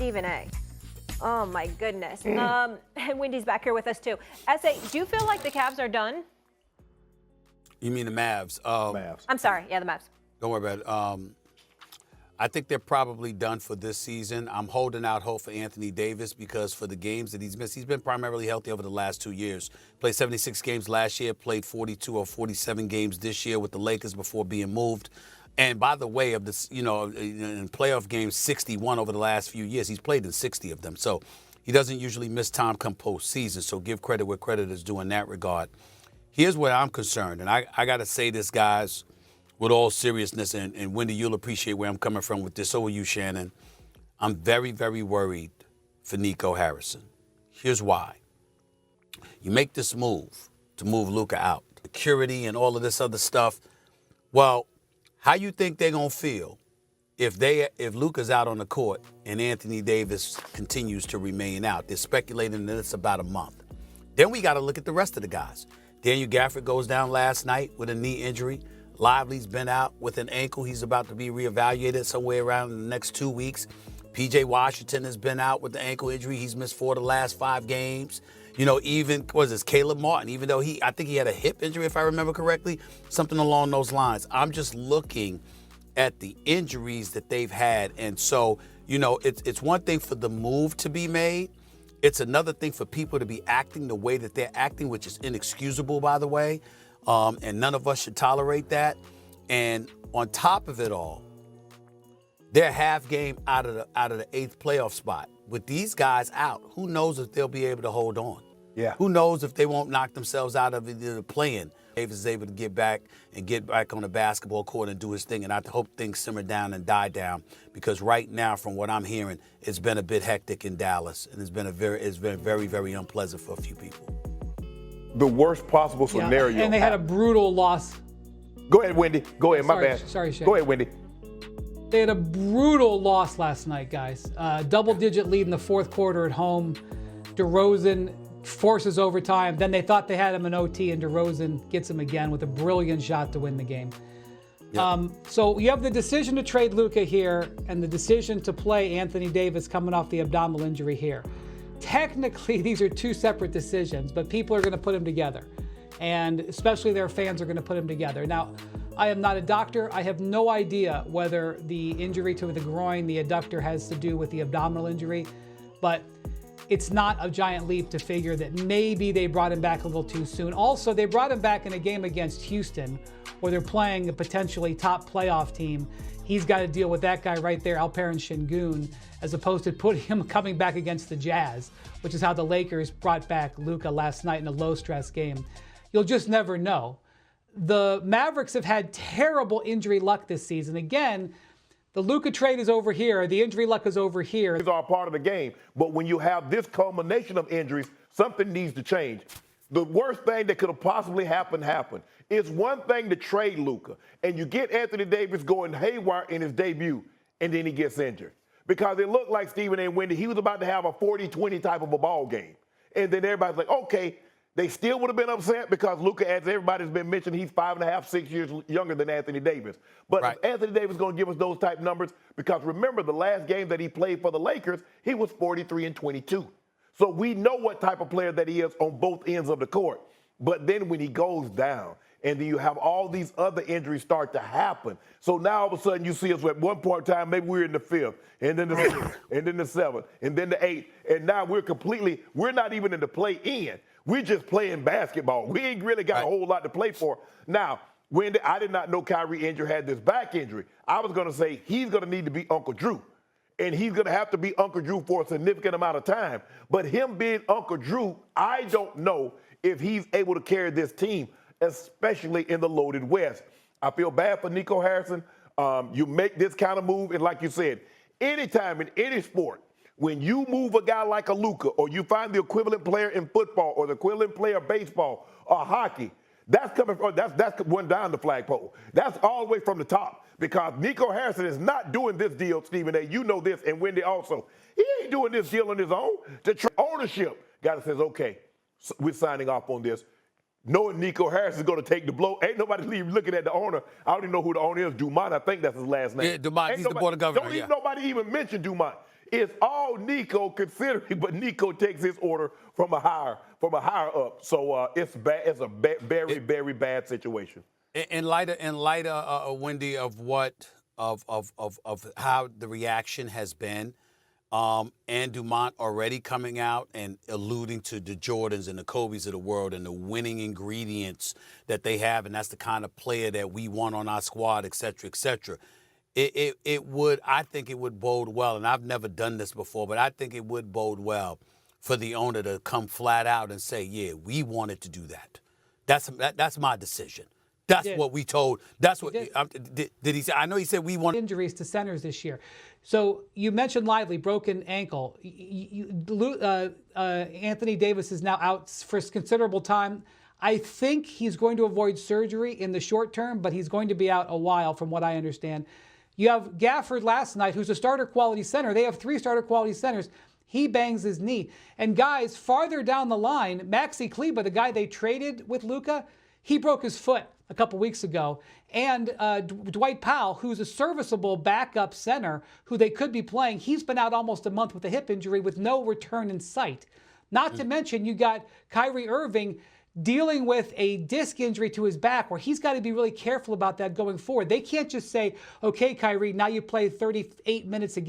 Stephen A. Oh, my goodness. And Wendy's back here with us, too. S.A., do you feel like the Cavs are done? You mean the Mavs? Mavs. I'm sorry. Yeah, the Mavs. Don't worry about it. I think they're probably done for this season. I'm holding out hope for Anthony Davis because for the games that he's missed, he's been primarily healthy over the last 2 years. Played 76 games last year, played 42 or 47 games this year with the Lakers before being moved. And by the way, of this, in playoff games, 61 over the last few years, he's played in 60 of them. So he doesn't usually miss time come postseason. So give credit where credit is due in that regard. Here's where I'm concerned, and I got to say this, guys, with all seriousness, and Wendy, you'll appreciate where I'm coming from with this. So will you, Shannon. I'm very, very worried for Nico Harrison. Here's why. You make this move to move Luka out, security and all of this other stuff. Well, how you think they're going to feel if Luka's out on the court and Anthony Davis continues to remain out? They're speculating that it's about a month. Then we got to look at the rest of the guys. Daniel Gafford goes down last night with a knee injury. Lively's been out with an ankle. He's about to be reevaluated somewhere around in the next 2 weeks. P.J. Washington has been out with the ankle injury. He's missed 4 of the last 5 games. Even, Caleb Martin, even though I think he had a hip injury, if I remember correctly, something along those lines. I'm just looking at the injuries that they've had. And so, it's one thing for the move to be made. It's another thing for people to be acting the way that they're acting, which is inexcusable, by the way. And none of us should tolerate that. And on top of it all, they're half game out of the 8th playoff spot. With these guys out, who knows if they'll be able to hold on? Yeah. Who knows if they won't knock themselves out of the play-in? Davis is able to get back on the basketball court and do his thing. And I hope things simmer down and die down, because right now, from what I'm hearing, it's been a bit hectic in Dallas, and it's been very, very unpleasant for a few people. The worst possible scenario. And they had a brutal loss. Go ahead, Wendy. Go ahead. My bad. Sorry, Shane. Go ahead, Wendy. They had a brutal loss last night, guys. Double-digit lead in the fourth quarter at home. DeRozan forces overtime. Then they thought they had him in OT, and DeRozan gets him again with a brilliant shot to win the game. Yep. So you have the decision to trade Luka here and the decision to play Anthony Davis coming off the abdominal injury here. Technically, these are 2 separate decisions, but people are going to put them together. And especially their fans are going to put them together. Now, I am not a doctor. I have no idea whether the injury to the groin, the adductor, has to do with the abdominal injury. But it's not a giant leap to figure that maybe they brought him back a little too soon. Also, they brought him back in a game against Houston, where they're playing a potentially top playoff team. He's got to deal with that guy right there, Alperen Şengün, as opposed to putting him coming back against the Jazz, which is how the Lakers brought back Luka last night in a low-stress game. You'll just never know. The Mavericks have had terrible injury luck this season. Again, the Luka trade is over here. The injury luck is over here. These are part of the game. But when you have this culmination of injuries, something needs to change. The worst thing that could have possibly happened. It's one thing to trade Luka, and you get Anthony Davis going haywire in his debut, and then he gets injured. Because it looked like Stephen A. Wendy, he was about to have a 40-20 type of a ball game. And then everybody's like, okay, they still would have been upset because Luka, as everybody's been mentioning, he's 5.5, 6 years younger than Anthony Davis. But if Anthony Davis is going to give us those type numbers, because remember, the last game that he played for the Lakers, he was 43-22. So we know what type of player that he is on both ends of the court. But then when he goes down, and then you have all these other injuries start to happen. So now all of a sudden you see us at one point in time, maybe we're in the 5th, and then the 6th, and then the 7th, and then the 8th. And now we're not even in the play-in. We're just playing basketball. We ain't really got a whole lot to play for. Now, Wendy, I did not know Kyrie Injury had this back injury. I was going to say he's going to need to be Uncle Drew. And he's going to have to be Uncle Drew for a significant amount of time. But him being Uncle Drew, I don't know if he's able to carry this team, especially in the loaded West. I feel bad for Nico Harrison. You make this kind of move, and like you said, anytime in any sport, when you move a guy like a Luka, or you find the equivalent player in football, or the equivalent player in baseball or hockey, that's one down the flagpole. That's all the way from the top, because Nico Harrison is not doing this deal, Stephen A. You know this, and Wendy also. He ain't doing this deal on his own. The ownership guy says, okay, we're signing off on this. Knowing Nico Harris is going to take the blow. Ain't nobody looking at the owner. I don't even know who the owner is. Dumont, I think that's his last name. Yeah, Dumont, he's the board of governors. Nobody even mention Dumont. It's all Nico considering, but Nico takes his order from a higher up. So it's bad. It's a very, very bad situation. In light of Wendy, of how the reaction has been, and Dumont already coming out and alluding to the Jordans and the Kobes of the world and the winning ingredients that they have, and that's the kind of player that we want on our squad, et cetera, et cetera. I think it would bode well, and I've never done this before, but I think it would bode well for the owner to come flat out and say, yeah, we wanted to do that. That's my decision. That's what we told. That's what did he say? I know he said we want injuries to centers this year. So you mentioned Lively, broken ankle. Anthony Davis is now out for a considerable time. I think he's going to avoid surgery in the short term, but he's going to be out a while from what I understand. You have Gafford last night, who's a starter quality center. They have 3 starter quality centers. He bangs his knee. And guys, farther down the line, Maxi Kleber, the guy they traded with Luka, he broke his foot a couple weeks ago. And Dwight Powell, who's a serviceable backup center who they could be playing, he's been out almost a month with a hip injury with no return in sight. Not to mention you got Kyrie Irving dealing with a disc injury to his back where he's got to be really careful about that going forward. They can't just say, okay, Kyrie, now you play 38 minutes a game.